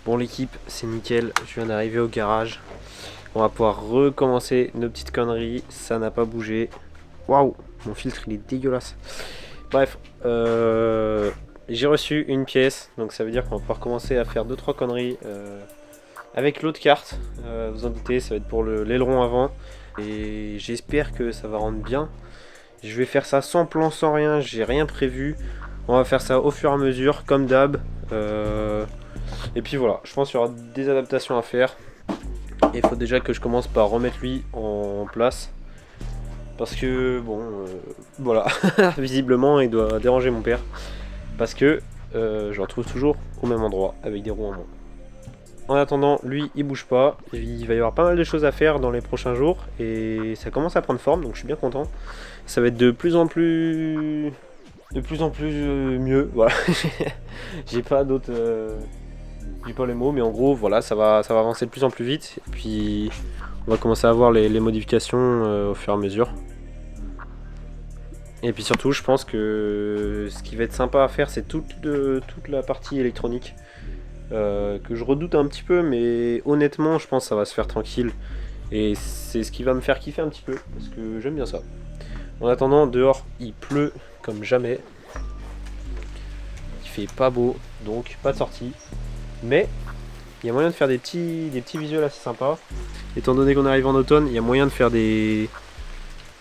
Bon l'équipe, c'est nickel, je viens d'arriver au garage. On va pouvoir recommencer nos petites conneries, ça n'a pas bougé. Waouh, mon filtre il est dégueulasse. Bref, j'ai reçu une pièce, donc ça veut dire qu'on va pouvoir commencer à faire 2-3 conneries avec l'autre carte. Vous en doutez, ça va être pour l'aileron avant. Et j'espère que ça va rendre bien. Je vais faire ça sans plan, sans rien, j'ai rien prévu. On va faire ça au fur et à mesure, comme d'hab. Et puis voilà, je pense qu'il y aura des adaptations à faire. Et il faut déjà que je commence par remettre lui en place. Parce que, bon, voilà, visiblement il doit déranger mon père. Parce que je le retrouve toujours au même endroit, avec des roues en moins. En attendant, lui il bouge pas. Il va y avoir pas mal de choses à faire dans les prochains jours. Et ça commence à prendre forme, donc je suis bien content. Ça va être de plus en plus mieux, voilà. J'ai pas d'autres... j'ai pas les mots, mais en gros, voilà, ça va avancer de plus en plus vite. Et puis, on va commencer à voir les modifications au fur et à mesure. Et puis surtout, je pense que ce qui va être sympa à faire, c'est toute la partie électronique. Que je redoute un petit peu, mais honnêtement, je pense que ça va se faire tranquille. Et c'est ce qui va me faire kiffer un petit peu, parce que j'aime bien ça. En attendant, dehors, il pleut comme jamais. Il fait pas beau, donc pas de sortie. Mais il y a moyen de faire des petits visuels assez sympas. Étant donné qu'on arrive en automne, il y a moyen de faire des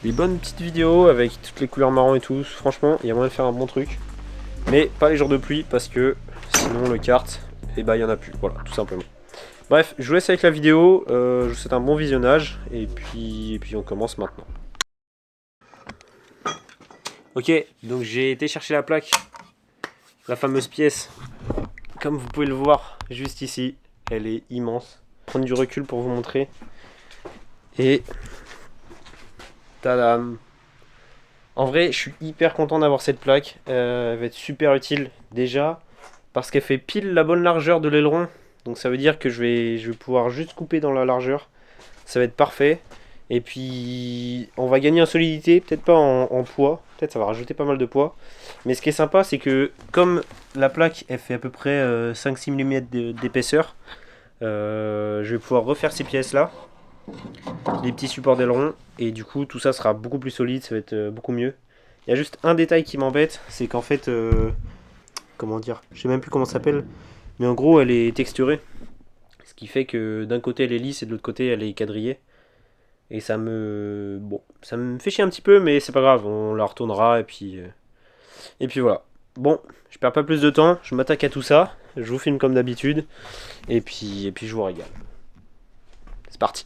bonnes petites vidéos avec toutes les couleurs marron et tout. Franchement, il y a moyen de faire un bon truc. Mais pas les jours de pluie parce que sinon le kart, et bah il y en a plus. Voilà, tout simplement. Bref, je vous laisse avec la vidéo. Je vous souhaite un bon visionnage et puis on commence maintenant. Ok, donc j'ai été chercher la plaque, la fameuse pièce. Comme vous pouvez le voir juste ici, elle est immense. Je vais prendre du recul pour vous montrer. Et tadam. En vrai, je suis hyper content d'avoir cette plaque. Elle va être super utile déjà parce qu'elle fait pile la bonne largeur de l'aileron. Donc ça veut dire que je vais pouvoir juste couper dans la largeur. Ça va être parfait. Et puis on va gagner en solidité, peut-être pas en poids. Peut-être ça va rajouter pas mal de poids. Mais ce qui est sympa, c'est que comme la plaque elle fait à peu près 5-6 mm d'épaisseur, je vais pouvoir refaire ces pièces là, les petits supports d'aileron, et du coup tout ça sera beaucoup plus solide, ça va être beaucoup mieux. Il y a juste un détail qui m'embête, c'est qu'en fait, comment dire, je sais même plus comment ça s'appelle, mais en gros elle est texturée, ce qui fait que d'un côté elle est lisse et de l'autre côté elle est quadrillée. Et ça me fait chier un petit peu, mais c'est pas grave, on la retournera et puis voilà. Bon, je perds pas plus de temps, je m'attaque à tout ça, je vous filme comme d'habitude, et puis je vous régale. C'est parti.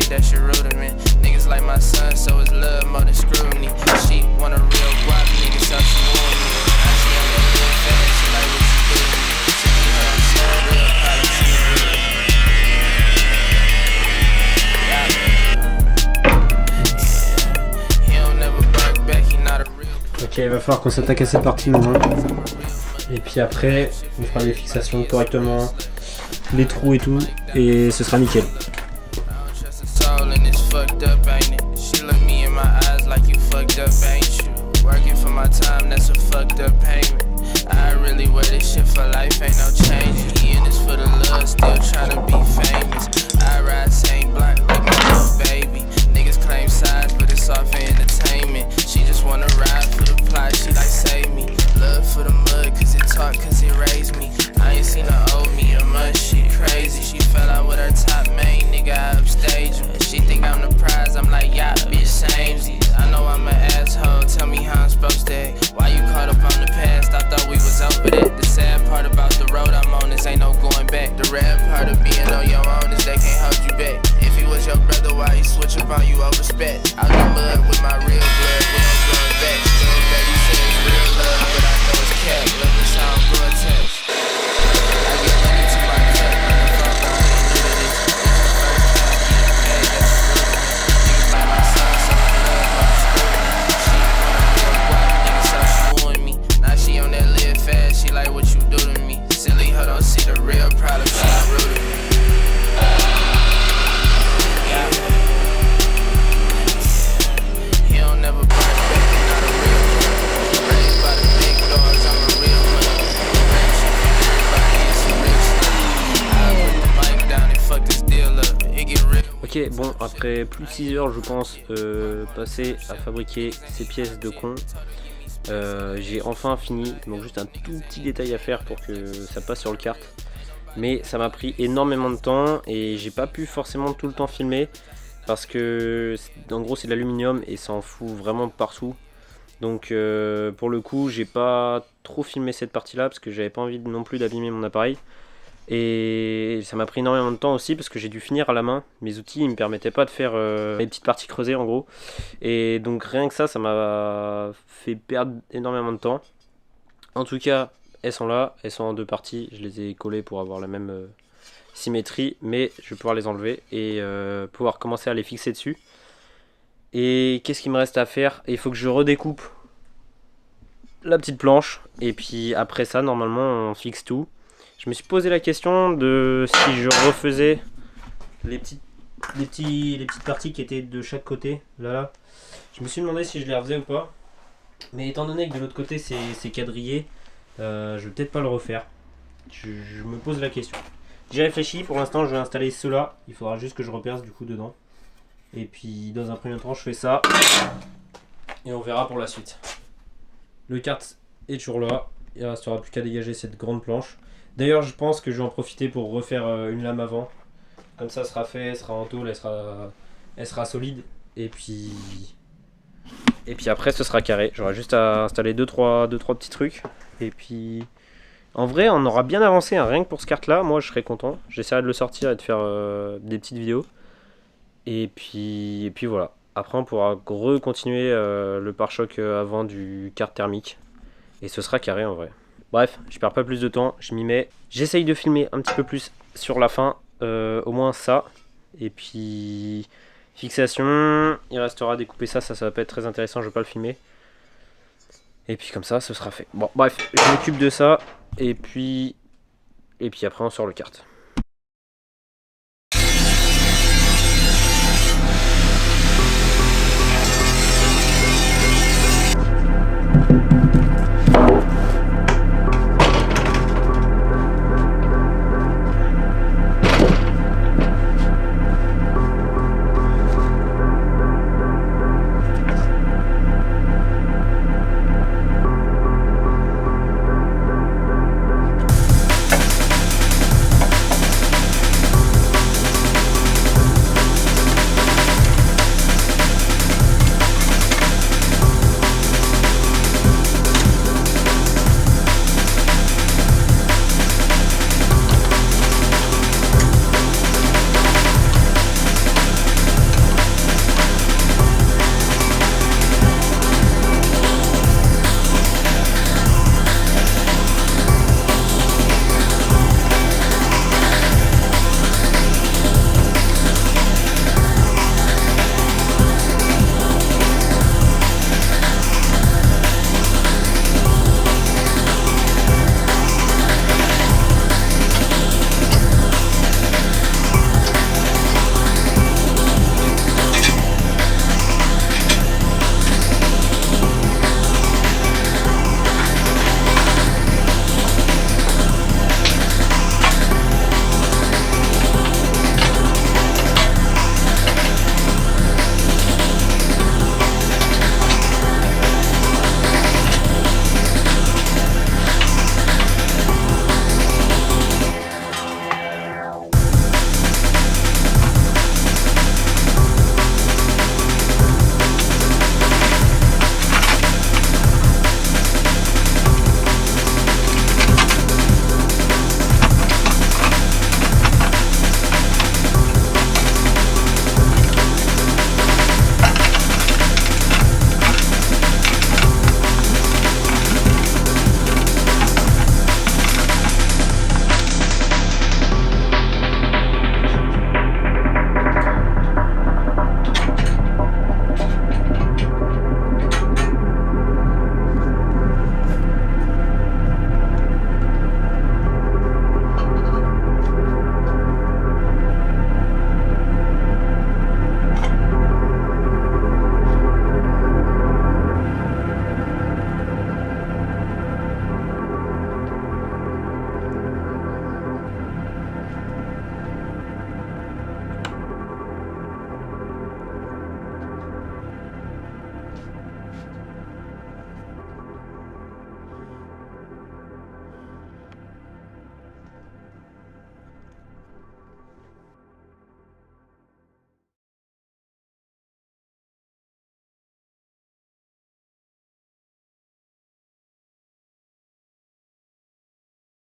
That's your rudiment. Niggas like my son, so it's love more than scrutiny. She want a real guap, nigga, so she want me. Now she on that good fast, she like what you do. She be her son, real product, he don't never bug back, he not a real. Ok, il va falloir qu'on s'attaque à cette partie maintenant. Et puis après, on fera les fixations correctement, les trous et tout, et ce sera nickel. Fucked up, ain't it? She look me in my eyes like you fucked up, ain't you? Working for my time, that's a fucked up payment. I really wear this shit for life, ain't no change. He in this for the love, still tryna be famous. I ride same block like my little baby. Niggas claim size, but it's all for entertainment. She just wanna ride for the plot, she like save me. Love for the mud, cause it taught, cause it raised me. I ain't seen her owe me a much, she crazy. She fell out with her top main, nigga, I upstage him. She think I'm the prize, I'm like, yeah, bitch, samesies. I know I'm an asshole, tell me how I'm supposed to act. Why you caught up on the past, I thought we was over that. The sad part about the road I'm on is ain't no going back. The rare part of being on your own is they can't hold you back. If he was your brother, why he switch up on you over spec? Out the mud with my real blood, we don't going back. Little baby said it's real love, but I know it's cap. Love is how I'm going text. I get money to my cut, running from I ain't new to this. This is the first time getting paid, that's a rudiment. Niggas like my son, so I love Ok, bon, après plus de 6 heures, je pense, passer à fabriquer ces pièces de con, j'ai enfin fini. Donc juste un tout petit détail à faire pour que ça passe sur le kart. Mais ça m'a pris énormément de temps et j'ai pas pu forcément tout le temps filmer parce que en gros c'est de l'aluminium et ça en fout vraiment partout. Donc pour le coup j'ai pas trop filmé cette partie là parce que j'avais pas envie non plus d'abîmer mon appareil. Et ça m'a pris énormément de temps aussi parce que j'ai dû finir à la main. Mes outils ils me permettaient pas de faire les petites parties creusées en gros. Et donc rien que ça m'a fait perdre énormément de temps. En tout cas, elles sont là, elles sont en deux parties. Je les ai collées pour avoir la même symétrie, mais je vais pouvoir les enlever et pouvoir commencer à les fixer dessus. Et qu'est-ce qu'il me reste à faire? Il faut que je redécoupe la petite planche. Et puis après ça, normalement, on fixe tout. Je me suis posé la question de si je refaisais les petites parties qui étaient de chaque côté. Là. Je me suis demandé si je les refaisais ou pas. Mais étant donné que de l'autre côté c'est quadrillé, je vais peut-être pas le refaire. Je me pose la question. J'ai réfléchi, pour l'instant je vais installer cela. Il faudra juste que je reperce du coup dedans. Et puis dans un premier temps je fais ça. Et on verra pour la suite. Le kart est toujours là. Il ne restera plus qu'à dégager cette grande planche. D'ailleurs je pense que je vais en profiter pour refaire une lame avant. Comme ça sera fait, elle sera en tôle, elle sera solide. Et puis après ce sera carré. J'aurai juste à installer 2-3 petits trucs. Et puis en vrai on aura bien avancé hein. Rien que pour ce kart là, moi je serais content. J'essaierai de le sortir et de faire des petites vidéos. Et puis voilà. Après on pourra continuer le pare-choc avant du kart thermique. Et ce sera carré en vrai. Bref, je perds pas plus de temps, je m'y mets. J'essaye de filmer un petit peu plus sur la fin. Au moins ça. Et puis fixation, il restera découper ça va pas être très intéressant, je vais pas le filmer. Et puis comme ça, ce sera fait. Bon, bref, je m'occupe de ça. Et puis après on sort le kart.